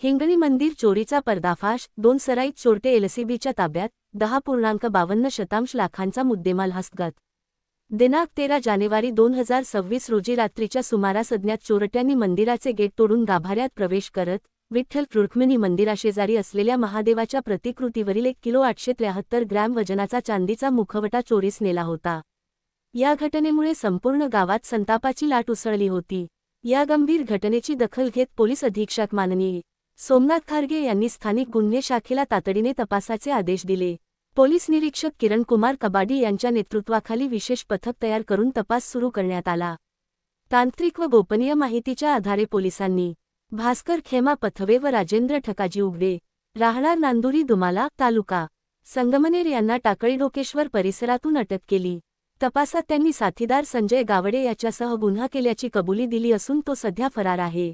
हिंगणी मंदिर चोरीचा पर्दाफाश, 2 सराईत चोरटे एलसीबीच्या ताब्यात, 10.52 लाखांचा मुद्देमाल हस्तगत. दिनांक 13 जानेवारी 2026 रोजी रात्रीच्या सुमारास अज्ञात चोरट्यांनी मंदिराचे गेट तोडून गाभाऱ्यात प्रवेश करत विठ्ठल रुक्मिणी मंदिराशेजारी असलेल्या महादेवाच्या प्रतिकृतीवरील 1 किलो 873 ग्रॅम वजनाचा चांदीचा मुखवटा चोरीस नेला होता. या घटनेमुळे संपूर्ण गावात संतापाची लाट उसळली होती. या गंभीर घटनेची दखल घेत पोलीस अधीक्षक माननीय सोमनाथ खारगे यांनी स्थानिक गुन्हे शाखेला तातडीने तपासाचे आदेश दिले. पोलीस निरीक्षक किरणकुमार कबाडी यांच्या नेतृत्वाखाली विशेष पथक तयार करून तपास सुरू करण्यात आला. तांत्रिक व गोपनीय माहितीच्या आधारे पोलिसांनी भास्कर खेमा पथवे व राजेंद्र ठकाजी उगडे, राहणार नांदुरी दुमाला, तालुका संगमनेर यांना टाकळीडोकेश्वर परिसरातून अटक केली. तपासात त्यांनी साथीदार संजय गावडे याच्यासह गुन्हा केल्याची कबुली दिली असून तो सध्या फरार आहे.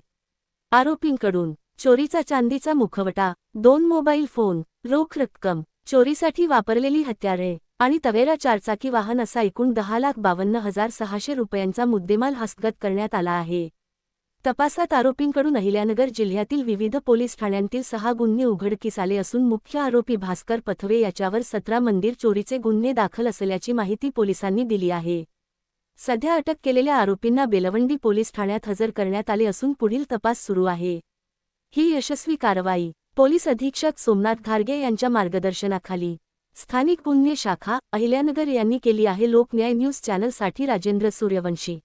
आरोपींकडून चोरीचा चांदीचा मुखवटा, 2 मोबाईल फोन, रोख रक्कम, चोरीसाठी वापरलेली हत्यारे आणि तवेरा 4 चाकी वाहन असा एकूण 10,52,600 रुपयांचा मुद्देमाल हस्तगत करण्यात आला आहे. तपासात आरोपींकडून अहिल्यानगर जिल्ह्यातील विविध पोलीस ठाण्यांतील 6 गुन्हे उघडकीस आले असून मुख्य आरोपी भास्कर पथवे याच्यावर 17 मंदिर चोरीचे गुन्हे दाखल असल्याची माहिती पोलिसांनी दिली आहे. सध्या अटक केलेल्या आरोपींना बेलवंडी पोलीस ठाण्यात हजर करण्यात आले असून पुढील तपास सुरू आहे. ही यशस्वी कारवाई पोलीस अधीक्षक सोमनाथ खारगे यांच्या मार्गदर्शनाखाली स्थानिक गुन्हे शाखा, अहिल्यानगर यांनी केली आहे. लोकन्याय न्यूज चॅनलसाठी राजेंद्र सूर्यवंशी.